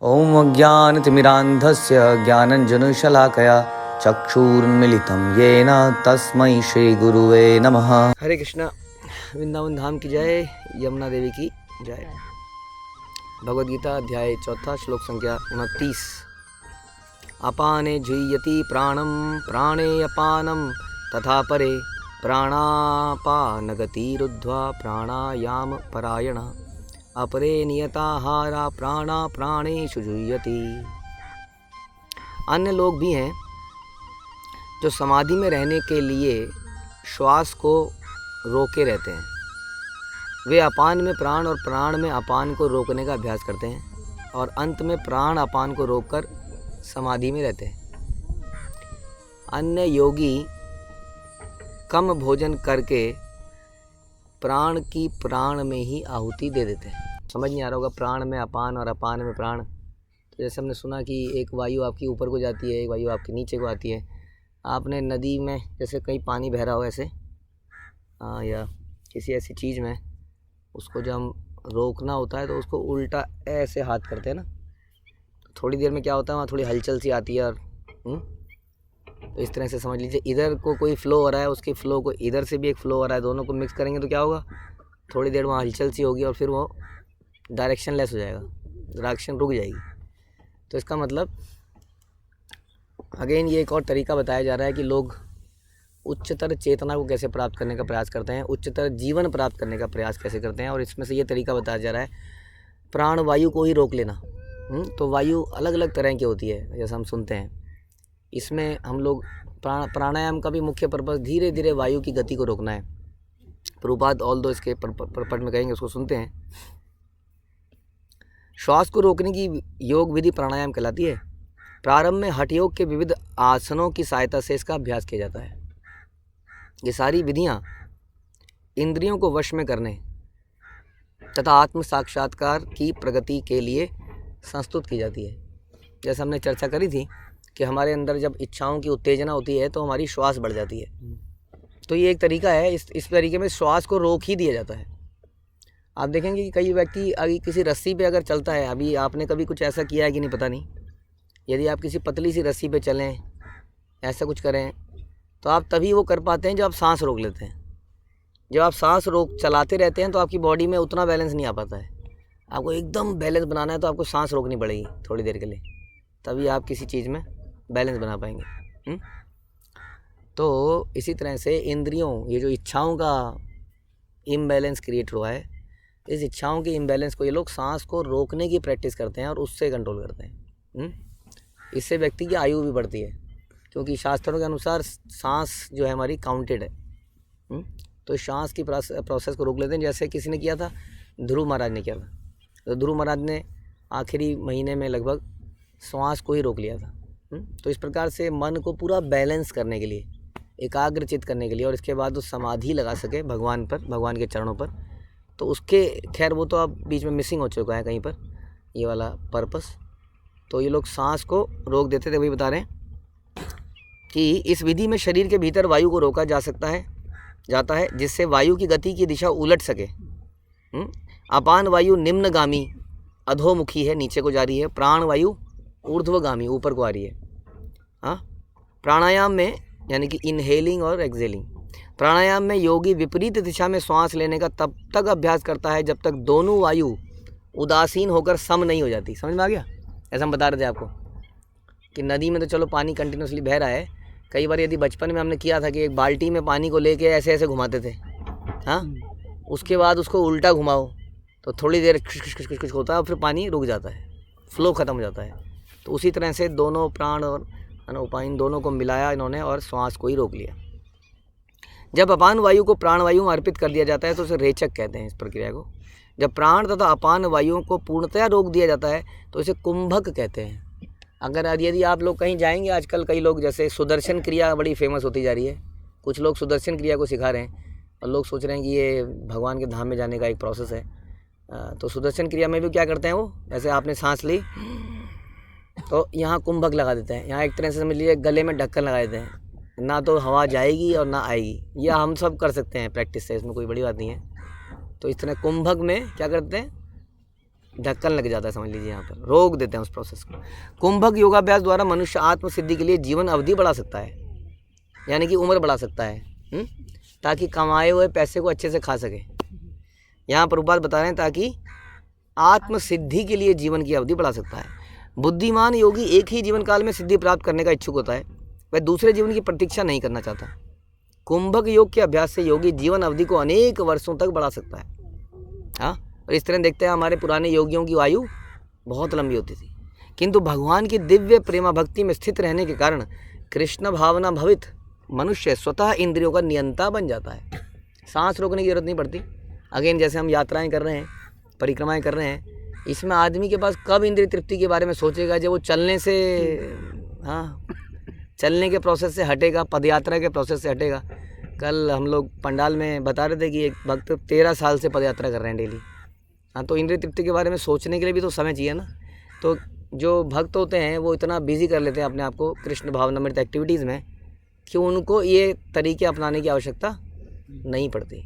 ओम अज्ञानतिमिरान्धस्य ज्ञानञ्जनशलाकया चक्षुरुन्मीलितं येन तस्मै श्रीगुरुवे नमः। हरे कृष्णा। वृंदावन धाम की जय, यमुना देवी की जय। भगवद गीता अध्याय 4 श्लोक संख्या 29। अपाने जुह्यति प्राणं प्राणे अपानं तथा परे प्राणापानगतिरुद्ध्वा प्राणायाम परायण अपरे नियताहारा प्राणा प्राणेषु जुह्यति। अन्य लोग भी हैं जो समाधि में रहने के लिए श्वास को रोके रहते हैं। वे अपान में प्राण और प्राण में अपान को रोकने का अभ्यास करते हैं और अंत में प्राण अपान को रोककर समाधि में रहते हैं। अन्य योगी कम भोजन करके प्राण की प्राण में ही आहुति दे देते हैं। समझ नहीं आ रहा होगा, प्राण में अपान और अपान में प्राण। तो जैसे हमने सुना कि एक वायु आपकी ऊपर को जाती है, एक वायु आपके नीचे को आती है। आपने नदी में जैसे कहीं पानी बह रहा हो ऐसे, या किसी ऐसी चीज़ में, उसको जब हम रोकना होता है तो उसको उल्टा ऐसे हाथ करते हैं ना, तो थोड़ी देर में क्या होता है, वहाँ थोड़ी हलचल सी आती है। और तो इस तरह से समझ लीजिए, इधर को कोई फ़्लो हो रहा है, उसके फ़्लो को इधर से भी एक फ़्लो हो रहा है, दोनों को मिक्स करेंगे तो क्या होगा, थोड़ी देर वहाँ हलचल सी होगी और फिर वो डायरेक्शन लेस हो जाएगा, डायरेक्शन रुक जाएगी। तो इसका मतलब अगेन ये एक और तरीका बताया जा रहा है कि लोग उच्चतर चेतना को कैसे प्राप्त करने का प्रयास करते हैं, उच्चतर जीवन प्राप्त करने का प्रयास कैसे करते हैं। और इसमें से ये तरीका बताया जा रहा है प्राण वायु को ही रोक लेना। तो वायु अलग अलग तरह की होती है, जैसा हम सुनते हैं। इसमें हम लोग प्राणायाम का भी मुख्य पर्पस धीरे धीरे वायु की गति को रोकना है। प्रभुपाद ऑल दो इसके परपट में कहेंगे, उसको सुनते हैं। श्वास को रोकने की योग विधि प्राणायाम कहलाती है। प्रारंभ में हठ योग के विविध आसनों की सहायता से इसका अभ्यास किया जाता है। ये सारी विधियाँ इंद्रियों को वश में करने तथा आत्म साक्षात्कार की प्रगति के लिए संस्तुत की जाती है। जैसे हमने चर्चा करी थी कि हमारे अंदर जब इच्छाओं की उत्तेजना होती है तो हमारी श्वास बढ़ जाती है। तो ये एक तरीका है, इस तरीके में श्वास को रोक ही दिया जाता है। आप देखेंगे कि कई व्यक्ति अभी किसी रस्सी पे अगर चलता है, अभी आपने कभी कुछ ऐसा किया है कि नहीं पता नहीं, यदि आप किसी पतली सी रस्सी पे चलें, ऐसा कुछ करें, तो आप तभी वो कर पाते हैं जब आप सांस रोक लेते हैं। जब आप सांस रोक चलाते रहते हैं तो आपकी बॉडी में उतना बैलेंस नहीं आ पाता है। आपको एकदम बैलेंस बनाना है तो आपको सांस रोकनी पड़ेगी थोड़ी देर के लिए, तभी आप किसी चीज़ में बैलेंस बना पाएंगे। तो इसी तरह से इंद्रियों, ये जो इच्छाओं का इम्बैलेंस क्रिएट हुआ है, इस इच्छाओं के इम्बैलेंस को ये लोग सांस को रोकने की प्रैक्टिस करते हैं और उससे कंट्रोल करते हैं। इससे व्यक्ति की आयु भी बढ़ती है, क्योंकि शास्त्रों के अनुसार सांस जो है हमारी काउंटेड है। तो सांस की प्रोसेस को रोक लेते हैं। जैसे किसी ने किया था, ध्रुव महाराज ने किया था। तो ध्रुव महाराज ने आखिरी महीने में लगभग श्वास को ही रोक लिया था। तो इस प्रकार से मन को पूरा बैलेंस करने के लिए, एकाग्रचित करने के लिए, और इसके बाद वो समाधि लगा सके भगवान पर, भगवान के चरणों पर। तो उसके खैर वो तो अब बीच में मिसिंग हो चुका है कहीं पर, ये वाला पर्पस। तो ये लोग सांस को रोक देते थे। वही बता रहे हैं कि इस विधि में शरीर के भीतर वायु को रोका जाता है जिससे वायु की गति की दिशा उलट सके। अपान वायु निम्नगामी अधोमुखी है, नीचे को जा रही है। प्राण वायु ऊर्ध्वगामी ऊपर को आ रही है। प्राणायाम में, यानी कि इनहेलिंग और एक्सहेलिंग, प्राणायाम में योगी विपरीत दिशा में श्वास लेने का तब तक अभ्यास करता है जब तक दोनों वायु उदासीन होकर सम नहीं हो जाती। समझ में आ गया? ऐसा हम बता रहे थे आपको कि नदी में तो चलो पानी कंटिन्यूसली बह रहा है। कई बार यदि बचपन में हमने किया था कि एक बाल्टी में पानी को लेके ऐसे ऐसे घुमाते थे, उसके बाद उसको उल्टा घुमाओ तो थोड़ी देर कुछ होता है और फिर पानी रुक जाता है, फ्लो ख़त्म हो जाता है। तो उसी तरह से दोनों प्राण और उपायन दोनों को मिलाया इन्होंने और श्वास को ही रोक लिया। जब अपान वायु को प्राण वायु में अर्पित कर दिया जाता है तो उसे रेचक कहते हैं इस प्रक्रिया को। जब प्राण तथा अपान वायुओं को पूर्णतया रोक दिया जाता है तो इसे कुंभक कहते हैं। अगर यदि आप लोग कहीं जाएंगे, आजकल कई लोग, जैसे सुदर्शन क्रिया बड़ी फेमस होती जा रही है, कुछ लोग सुदर्शन क्रिया को सिखा रहे हैं और लोग सोच रहे हैं कि ये भगवान के धाम में जाने का एक प्रोसेस है। तो सुदर्शन क्रिया में भी क्या करते हैं वो, जैसे आपने सांस ली तो यहाँ कुंभक लगा देते हैं। यहाँ एक तरह से समझ लीजिए गले में ढक्कन लगा देते हैं, ना तो हवा जाएगी और ना आएगी। यह हम सब कर सकते हैं प्रैक्टिस से, इसमें कोई बड़ी बात नहीं है। तो इस तरह कुंभक में क्या करते हैं, ढक्कन लग जाता है, समझ लीजिए, यहाँ पर रोक देते हैं उस प्रोसेस को। कुंभक योगाभ्यास द्वारा मनुष्य आत्मसिद्धि के लिए जीवन अवधि बढ़ा सकता है, यानी कि उम्र बढ़ा सकता है, ताकि कमाए हुए पैसे को अच्छे से खा सके। यहाँ प्रभुपाद बता रहे हैं ताकि आत्मसिद्धि के लिए जीवन की अवधि बढ़ा सकता है। बुद्धिमान योगी एक ही जीवन काल में सिद्धि प्राप्त करने का इच्छुक होता है, वह दूसरे जीवन की प्रतीक्षा नहीं करना चाहता। कुंभक योग के अभ्यास से योगी जीवन अवधि को अनेक वर्षों तक बढ़ा सकता है। हाँ, और इस तरह देखते हैं हमारे पुराने योगियों की आयु बहुत लंबी होती थी, किंतु भगवान की दिव्य प्रेमा भक्ति में स्थित रहने के कारण कृष्ण भावना भवित मनुष्य स्वतः इंद्रियों का नियंता बन जाता है। सांस रोकने की जरूरत नहीं पड़ती। अगेन, जैसे हम यात्राएं कर रहे हैं, परिक्रमाएं कर रहे हैं, इसमें आदमी के पास कब इंद्रिय तृप्ति के बारे में सोचेगा? जब वो चलने से, हाँ, चलने के प्रोसेस से हटेगा, पदयात्रा के प्रोसेस से हटेगा। कल हम लोग पंडाल में बता रहे थे कि एक भक्त 13 साल से पदयात्रा कर रहे हैं डेली। हाँ, तो इंद्रिय तृप्ति के बारे में सोचने के लिए भी तो समय चाहिए ना। तो जो भक्त होते हैं वो इतना बिजी कर लेते हैं अपने आप को कृष्ण भावनामृत एक्टिविटीज़ में कि उनको ये तरीके अपनाने की आवश्यकता नहीं पड़ती।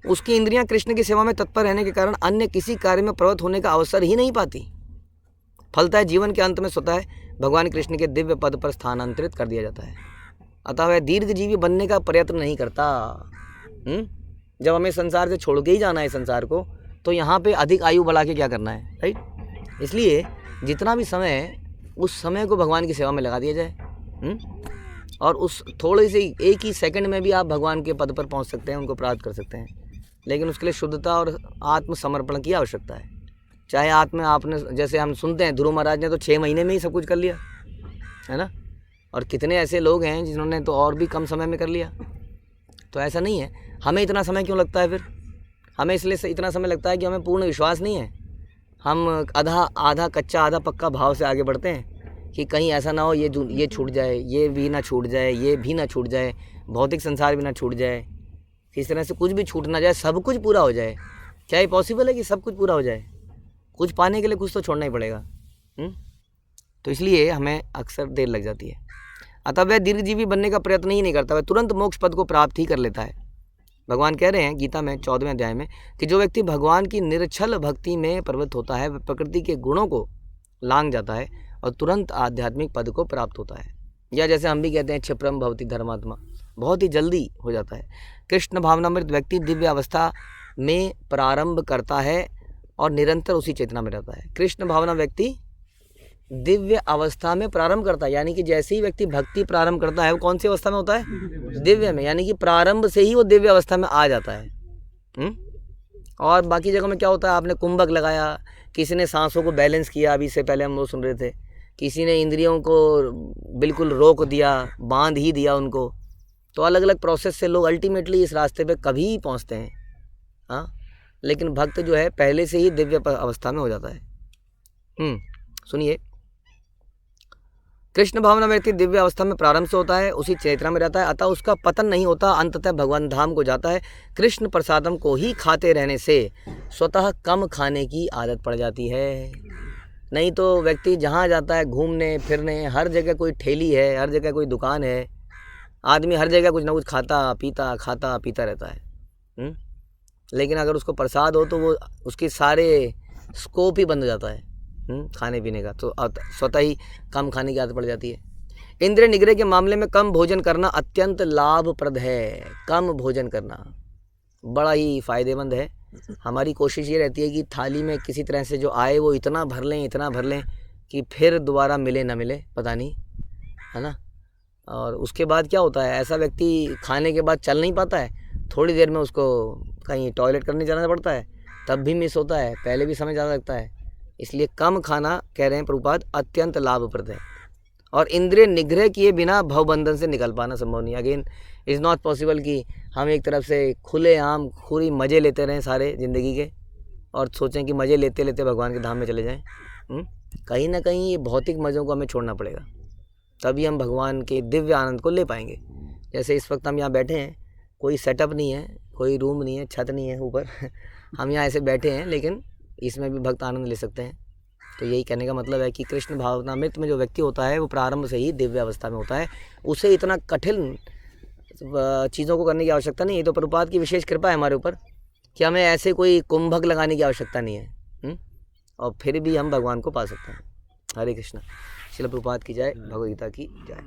उसकी इंद्रियां कृष्ण की सेवा में तत्पर रहने के कारण अन्य किसी कार्य में प्रवृत्त होने का अवसर ही नहीं पाती। फलतः जीवन के अंत में स्वतः भगवान कृष्ण के दिव्य पद पर स्थानांतरित कर दिया जाता है। अतः वह दीर्घजीवी बनने का प्रयत्न नहीं करता। जब हमें संसार से छोड़ के ही जाना है संसार को, तो यहाँ पे अधिक आयु बढ़ा के क्या करना है, राइट? इसलिए जितना भी समय है उस समय को भगवान की सेवा में लगा दिया जाए। और उस थोड़े से एक ही सेकंड में भी आप भगवान के पद पर पहुँच सकते हैं, उनको प्राप्त कर सकते हैं। लेकिन उसके लिए शुद्धता और आत्मसमर्पण की आवश्यकता है। चाहे आपने जैसे हम सुनते हैं ध्रुव महाराज ने तो 6 महीने में ही सब कुछ कर लिया, है ना? और कितने ऐसे लोग हैं जिन्होंने तो और भी कम समय में कर लिया। तो ऐसा नहीं है। हमें इतना समय क्यों लगता है फिर? हमें इसलिए इतना समय लगता है कि हमें पूर्ण विश्वास नहीं है। हम आधा कच्चा आधा पक्का भाव से आगे बढ़ते हैं कि कहीं ऐसा ना हो ये छूट जाए, ये भी ना छूट जाए, ये भी ना छूट जाए, भौतिक संसार भी ना छूट जाए, इस तरह से कुछ भी छूट ना जाए, सब कुछ पूरा हो जाए। क्या ये पॉसिबल है कि सब कुछ पूरा हो जाए? कुछ पाने के लिए कुछ तो छोड़ना ही पड़ेगा। तो इसलिए हमें अक्सर देर लग जाती है। अतः वह दीर्घजीवी बनने का प्रयत्न ही नहीं करता, वह तुरंत मोक्ष पद को प्राप्त ही कर लेता है। भगवान कह रहे हैं गीता में 14वें अध्याय में कि जो व्यक्ति भगवान की निरछल भक्ति में प्रवृत्त होता है वह प्रकृति के गुणों को लांघ जाता है और तुरंत आध्यात्मिक पद को प्राप्त होता है। या जैसे हम भी कहते हैं क्षिप्रम भवति धर्मात्मा, बहुत ही जल्दी हो जाता है। कृष्ण भावनामृत व्यक्ति दिव्य अवस्था में प्रारंभ करता है और निरंतर उसी चेतना में रहता है। कृष्ण भावना व्यक्ति दिव्य अवस्था में प्रारंभ करता है, यानी कि जैसे ही व्यक्ति भक्ति प्रारंभ करता है वो कौन सी अवस्था में होता है? दिव्य में, यानी कि प्रारंभ से ही वो दिव्य अवस्था में आ जाता है। और बाकी जगह में क्या होता है? आपने कुंभक लगाया, किसी ने सांसों को बैलेंस किया, अभी से पहले हम लोग सुन रहे थे, किसी ने इंद्रियों को बिल्कुल रोक दिया, बांध ही दिया उनको। तो अलग अलग प्रोसेस से लोग अल्टीमेटली इस रास्ते पे कभी पहुंचते हैं। हाँ, लेकिन भक्त जो है पहले से ही दिव्य अवस्था में हो जाता है। सुनिए, कृष्ण भावना व्यक्ति दिव्य अवस्था में प्रारंभ से होता है, उसी चेतना में रहता है, अतः उसका पतन नहीं होता, अंततः भगवान धाम को जाता है। कृष्ण प्रसादम को ही खाते रहने से स्वतः कम खाने की आदत पड़ जाती है। नहीं तो व्यक्ति जहाँ जाता है घूमने फिरने, हर जगह कोई ठेली है, हर जगह कोई दुकान है, आदमी हर जगह कुछ ना कुछ खाता पीता रहता है। लेकिन अगर उसको प्रसाद हो तो वो उसके सारे स्कोप ही बंद हो जाता है खाने पीने का, तो स्वतः ही कम खाने की आदत पड़ जाती है। इंद्रिय निग्रह के मामले में कम भोजन करना अत्यंत लाभप्रद है। कम भोजन करना बड़ा ही फायदेमंद है। हमारी कोशिश ये रहती है कि थाली में किसी तरह से जो आए वो इतना भर लें कि फिर दोबारा मिले ना मिले, पता नहीं, है ना? और उसके बाद क्या होता है, ऐसा व्यक्ति खाने के बाद चल नहीं पाता है, थोड़ी देर में उसको कहीं टॉयलेट करने जाना पड़ता है, तब भी मिस होता है, पहले भी समय ज़्यादा लगता है। इसलिए कम खाना, कह रहे हैं प्रभुपाद, अत्यंत लाभप्रद है। और इंद्रिय निग्रह किए बिना भवबंधन से निकल पाना संभव नहीं। अगेन इज़ नॉट पॉसिबल कि हम एक तरफ से खुले आम पूरी मज़े लेते रहें सारे ज़िंदगी के और सोचें कि मज़े लेते लेते भगवान के धाम में चले जाएं। कहीं ना कहीं ये भौतिक मज़ों को हमें छोड़ना पड़ेगा, तभी हम भगवान के दिव्य आनंद को ले पाएंगे। जैसे इस वक्त हम यहाँ बैठे हैं, कोई सेटअप नहीं है, कोई रूम नहीं है, छत नहीं है ऊपर हम यहाँ ऐसे बैठे हैं, लेकिन इसमें भी भक्त आनंद ले सकते हैं। तो यही कहने का मतलब है कि कृष्ण भावनामृत में जो व्यक्ति होता है वो प्रारंभ से ही दिव्य अवस्था में होता है। उसे इतना कठिन चीज़ों को करने की आवश्यकता नहीं है। तो प्रभुपाद की विशेष कृपा है हमारे ऊपर, कि हमें ऐसे कोई कुंभक लगाने की आवश्यकता नहीं है, और फिर भी हम भगवान को पा सकते हैं। हरे कृष्णा। श्रील प्रभुपाद की जय, भगवद गीता की जय।